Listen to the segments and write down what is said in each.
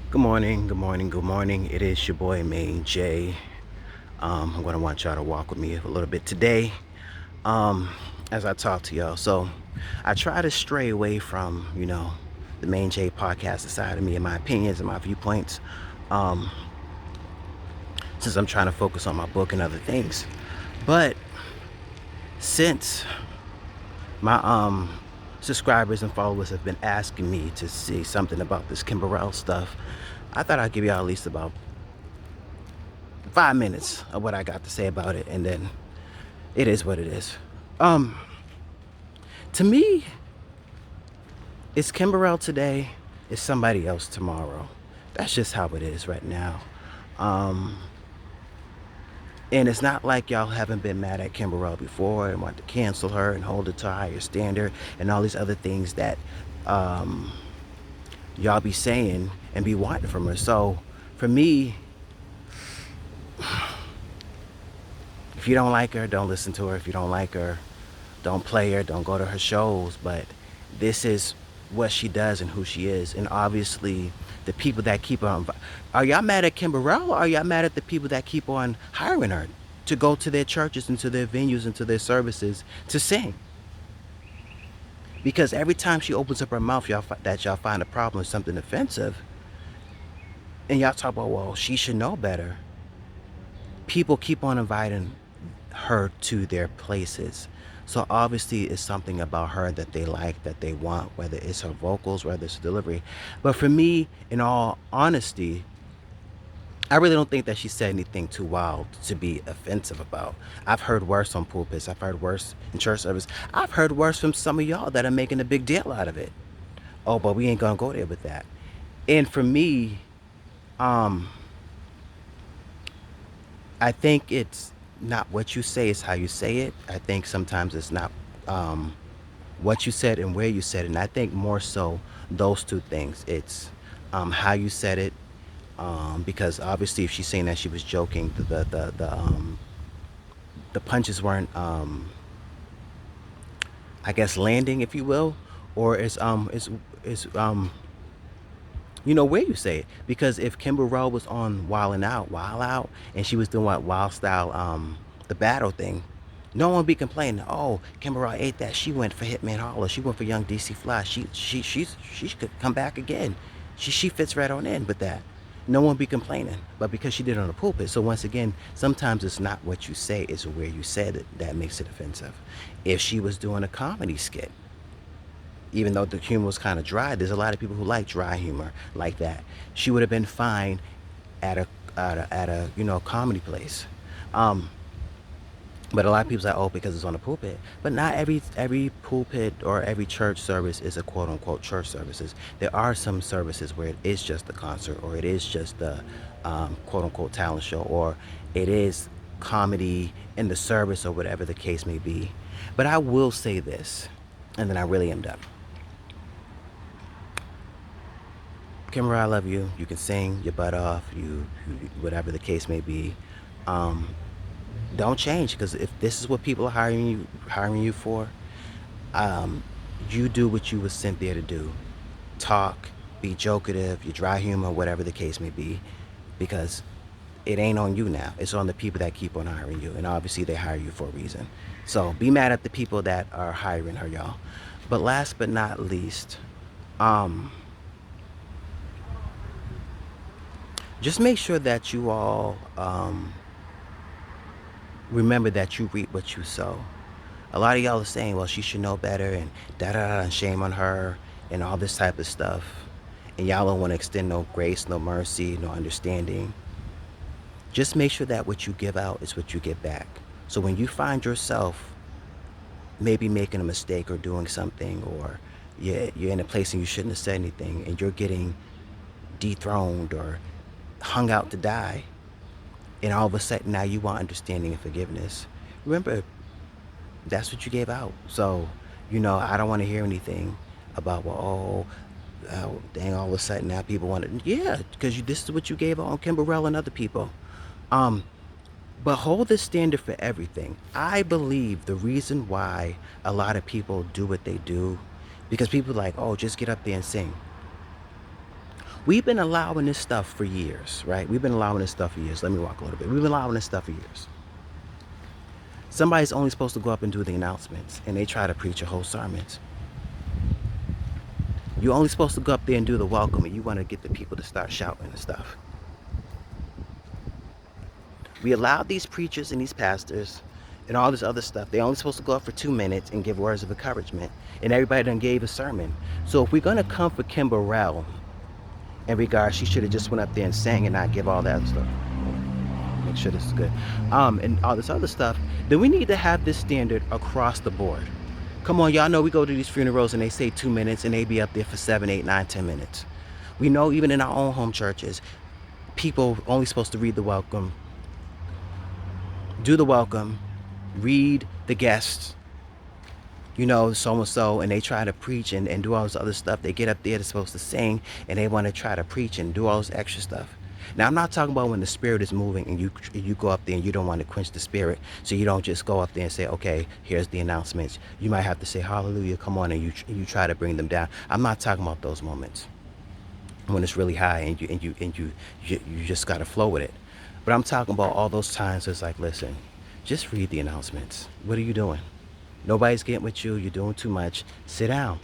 Good morning, good morning, good morning. It is your boy Maine J. I'm gonna want y'all to walk with me a little bit today, um, as I talk to y'all. So, I try to stray away from the Maine J podcast side of me and my opinions and my viewpoints, um, since I'm trying to focus on my book and other things. But since my subscribers and followers have been asking me to see something about this Kim Burrell stuff, I thought I'd give y'all at least about 5 minutes of what I got to say about it, and then it is what it is. Um, to me, it's Kim Burrell today, it's somebody else tomorrow. That's just how it is right now. Um, and it's not like y'all haven't been mad at Kim Burrell before and want to cancel her and hold her to a higher standard and all these other things that um, y'all be saying and be wanting from her. So for me, if you don't like her, don't listen to her. If you don't like her, don't play her, don't go to her shows. But this is what she does and who she is. And obviously, the people that keep on. Are y'all mad at Kim Burrell, or are y'all mad at the people that keep on hiring her to go to their churches and to their venues and to their services to sing? Because every time she opens up her mouth, y'all find a problem or something offensive, and y'all talk about, well, she should know better. People keep on inviting her to their places. So obviously it's something about her that they like, that they want, whether it's her vocals, whether it's her delivery. But for me, in all honesty, I really don't think that she said anything too wild to be offensive about. I've heard worse on pulpits. I've heard worse in church service. I've heard worse from some of y'all that are making a big deal out of it. Oh, but we ain't gonna go there with that. And for me, um, I think it's not what you say, it's how you say it. I think sometimes it's not um, what you said and where you said it. And I think more so those two things. It's how you said it, because obviously if she's saying that she was joking, the punches weren't, I guess, landing, if you will, or where you say it. Because if Kimber Rowe was on Wild Out, and she was doing what Wild Style, the battle thing, no one would be complaining. Oh, Kimber Rowe ate that. She went for Hitman Holler. She went for Young DC Fly. She could come back again. She fits right on in with that. No one would be complaining. But because she did it on the pulpit, so once again, sometimes it's not what you say, it's where you said it that makes it offensive. If she was doing a comedy skit, even though the humor was kind of dry, there's a lot of people who like dry humor like that. She would have been fine at a comedy place. Um, but a lot of people say, oh, because it's on the pulpit. But not every pulpit or every church service is a quote unquote church services. There are some services where it is just a concert, or it is just a quote unquote talent show, or it is comedy in the service, or whatever the case may be. But I will say this, and then I really am done. Kimber, I love you. You can sing your butt off. Whatever the case may be. Um, don't change, because if this is what people are hiring you for, um, you do what you were sent there to do. Talk, be jokative, your dry humor, whatever the case may be, because it ain't on you now. It's on the people that keep on hiring you, and obviously they hire you for a reason. So be mad at the people that are hiring her, y'all. But last but not least, um, just make sure that you all remember that you reap what you sow. A lot of y'all are saying, well, she should know better, and da da da, and shame on her, and all this type of stuff. And y'all don't want to extend no grace, no mercy, no understanding. Just make sure that what you give out is what you get back. So when you find yourself maybe making a mistake or doing something, or you're in a place and you shouldn't have said anything, and you're getting dethroned or hung out to die, and all of a sudden now you want understanding and forgiveness. Remember, that's what you gave out. So, I don't want to hear anything about, well, dang, all of a sudden now people want to, yeah, because this is what you gave out on Kimberell and other people. Um, but hold the standard for everything. I believe the reason why a lot of people do what they do, because people are like, oh, just get up there and sing. We've been allowing this stuff for years, right? We've been allowing this stuff for years. Let me walk a little bit. We've been allowing this stuff for years. Somebody's only supposed to go up and do the announcements, and they try to preach a whole sermons. You're only supposed to go up there and do the welcome, and you want to get the people to start shouting and stuff. We allowed these preachers and these pastors and all this other stuff. They're only supposed to go up for 2 minutes and give words of encouragement, and everybody done gave a sermon. So if we're gonna come for Kim Burrell, in regards, she should have just went up there and sang and not give all that stuff. Make sure this is good. And all this other stuff. Then we need to have this standard across the board. Come on, y'all know we go to these funerals and they say 2 minutes and they be up there for 7, 8, 9, 10 minutes. We know even in our own home churches, people only supposed to read the welcome, do the welcome, read the guests, you know, so-and-so, and they try to preach and do all this other stuff. They get up there, they're supposed to sing, and they want to try to preach and do all this extra stuff. Now, I'm not talking about when the spirit is moving and you go up there and you don't want to quench the spirit, so you don't just go up there and say, okay, here's the announcements. You might have to say, hallelujah, come on, and you try to bring them down. I'm not talking about those moments when it's really high and you just got to flow with it. But I'm talking about all those times it's like, listen, just read the announcements. What are you doing? Nobody's getting with you. You're doing too much. Sit down.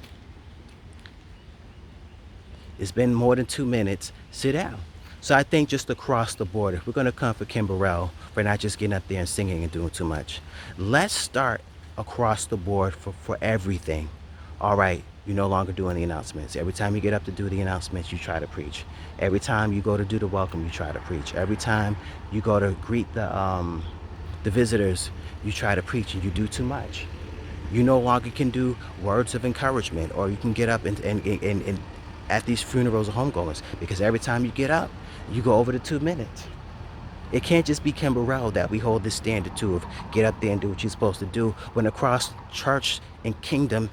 It's been more than 2 minutes. Sit down. So I think just across the board, if we're going to come for Kim Burrell, for not just getting up there and singing and doing too much, let's start across the board for everything. All right, you're no longer doing the announcements. Every time you get up to do the announcements, you try to preach. Every time you go to do the welcome, you try to preach. Every time you go to greet the visitors, you try to preach and you do too much. You no longer can do words of encouragement, or you can get up and at these funerals or homegoings, because every time you get up, you go over the 2 minutes. It can't just be Kim Burrell that we hold this standard to of get up there and do what you're supposed to do, when across church and kingdom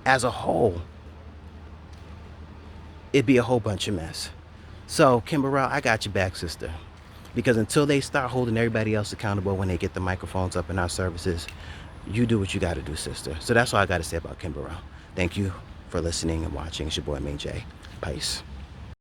as a whole, it'd be a whole bunch of mess. So Kim Burrell, I got your back, sister. Because until they start holding everybody else accountable when they get the microphones up in our services, you do what you got to do, sister. So that's all I got to say about Kim Burrell. Thank you for listening and watching. It's your boy, Maine-Chat. Peace.